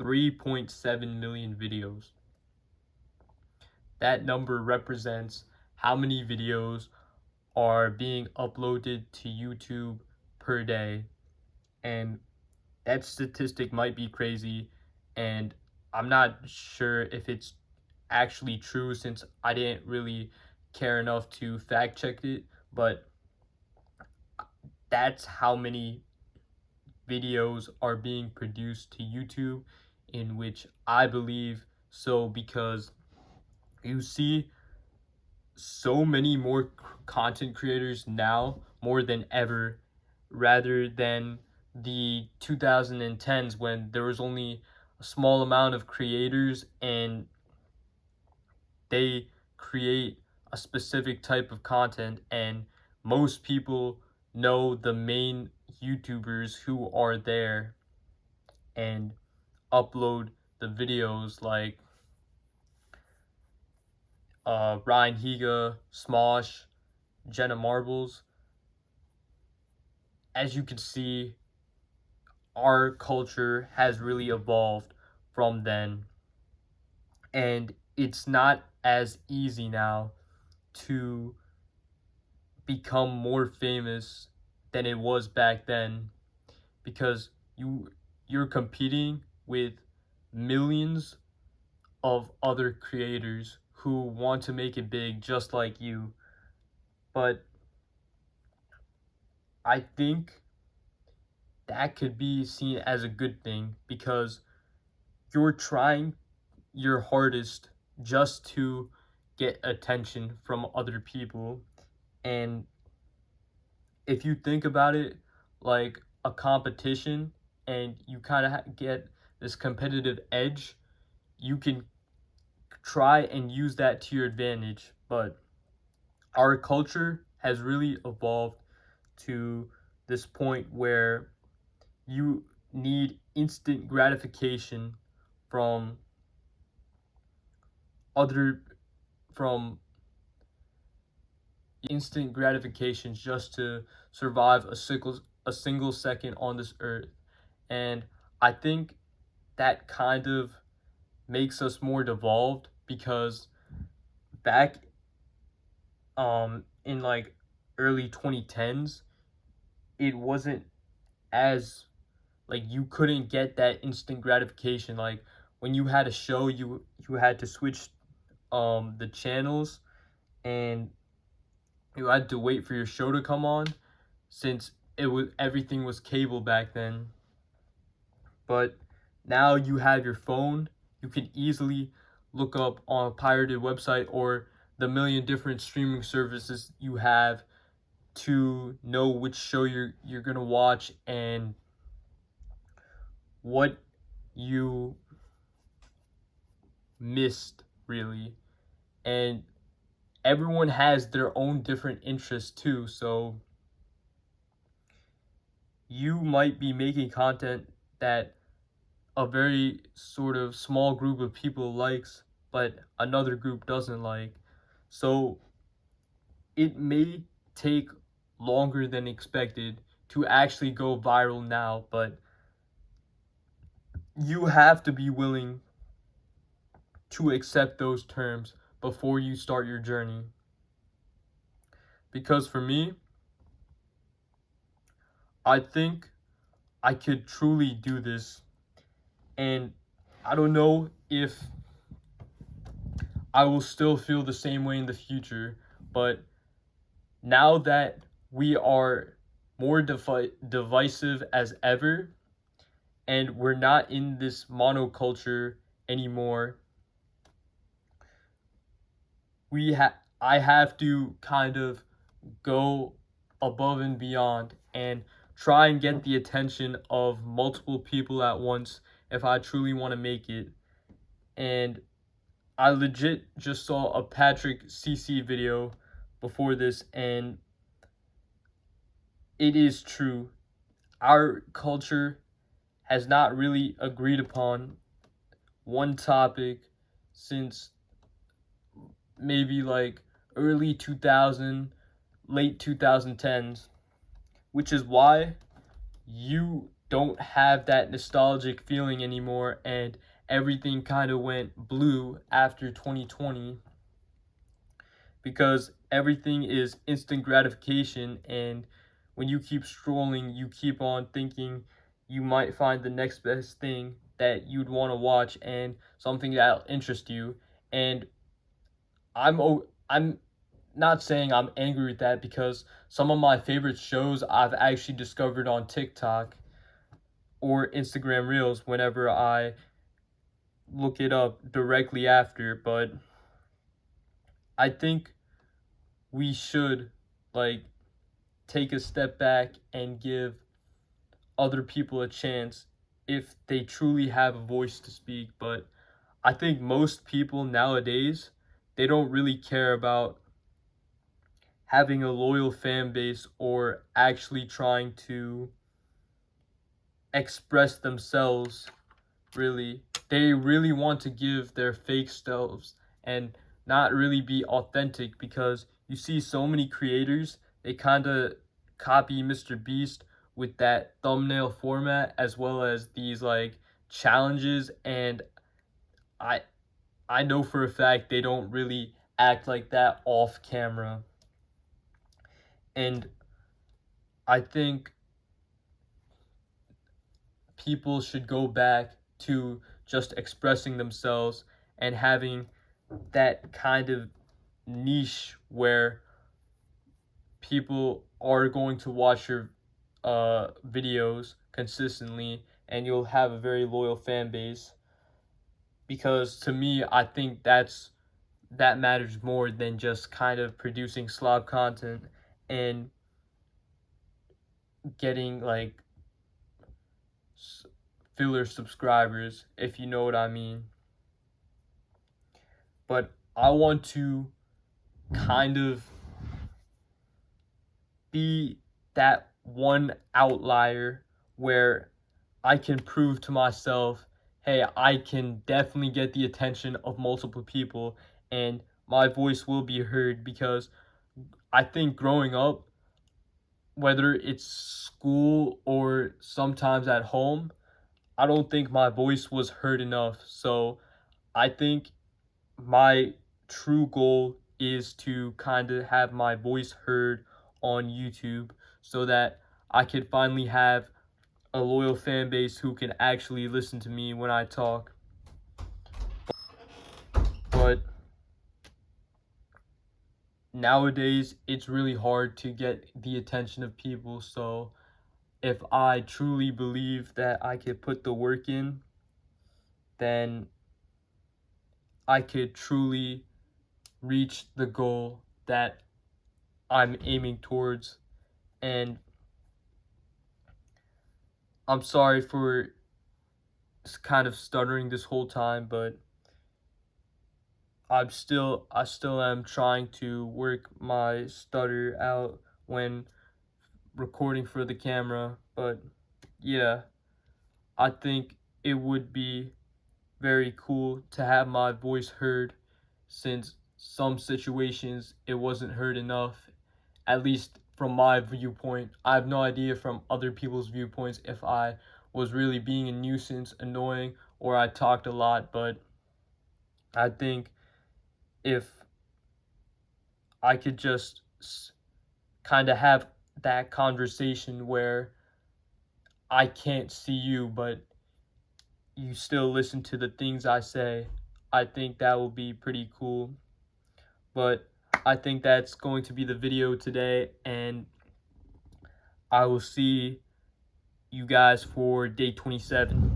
3.7 million videos. That number represents how many videos are being uploaded to YouTube per day. And that statistic might be crazy, and I'm not sure if it's actually true since I didn't really care enough to fact check it, but that's how many videos are being produced to YouTube, in which I believe so because you see so many more content creators now more than ever rather than the 2010s when there was only a small amount of creators and they create a specific type of content, and most people know the main YouTubers who are there and upload the videos like Ryan Higa, Smosh, Jenna Marbles. As you can see, our culture has really evolved from then, and it's not as easy now to become more famous than it was back then because you're competing with millions of other creators who want to make it big just like you. But I think that could be seen as a good thing because you're trying your hardest just to get attention from other people. And if you think about it like a competition and you kind of get this competitive edge, you can try and use that to your advantage. But our culture has really evolved to this point where you need instant gratification from other from instant gratifications just to survive a single second on this earth. And I think that kind of makes us more devolved because back in like early 2010s it wasn't as like you couldn't get that instant gratification. Like when you had a show, you had to switch the channels, and you had to wait for your show to come on since it was everything was cable back then. But now you have your phone, you can easily look up on a pirated website or the million different streaming services you have to know which show you're gonna watch and what you missed really. And everyone has their own different interests too, so you might be making content that a very sort of small group of people likes but another group doesn't like. So it may take longer than expected to actually go viral now, but you have to be willing to accept those terms before you start your journey. Because for me, I think I could truly do this, and I don't know if I will still feel the same way in the future, but now that we are more divisive as ever, and we're not in this monoculture anymore, I have to kind of go above and beyond and try and get the attention of multiple people at once if I truly want to make it. And I legit just saw a Patrick CC video before this, and it is true. Our culture has not really agreed upon one topic since maybe like early 2000, late 2010s, which is why you don't have that nostalgic feeling anymore, and everything kind of went blue after 2020 because everything is instant gratification. And when you keep scrolling, you keep on thinking you might find the next best thing that you'd want to watch and something that'll interest you. And I'm not saying I'm angry with that, because some of my favorite shows I've actually discovered on TikTok or Instagram Reels whenever I look it up directly after. But I think we should, like, take a step back and give other people a chance if they truly have a voice to speak. But I think most people nowadays, they don't really care about having a loyal fan base or actually trying to express themselves. Really, they really want to give their fake selves and not really be authentic, because you see so many creators, they kind of copy Mr. Beast with that thumbnail format as well as these like challenges. And I I know for a fact they don't really act like that off camera. And I think people should go back to just expressing themselves and having that kind of niche where people are going to watch your videos consistently, and you'll have a very loyal fan base. Because to me, I think that matters more than just kind of producing slob content and getting like filler subscribers, if you know what I mean. But I want to kind of be that one outlier where I can prove to myself, hey, I can definitely get the attention of multiple people and my voice will be heard. Because I think growing up, whether it's school or sometimes at home, I don't think my voice was heard enough. So I think my true goal is to kind of have my voice heard on YouTube so that I could finally have a loyal fan base who can actually listen to me when I talk. But nowadays, it's really hard to get the attention of people. So if I truly believe that I could put the work in, then I could truly reach the goal that I'm aiming towards. And I'm sorry for kind of stuttering this whole time, but I still am trying to work my stutter out when recording for the camera. But yeah, I think it would be very cool to have my voice heard, since some situations it wasn't heard enough, at least from my viewpoint. I have no idea from other people's viewpoints if I was really being a nuisance, annoying, or I talked a lot. But I think if I could just kind of have that conversation where I can't see you, but you still listen to the things I say, I think that will be pretty cool. But I think that's going to be the video today, and I will see you guys for day 27.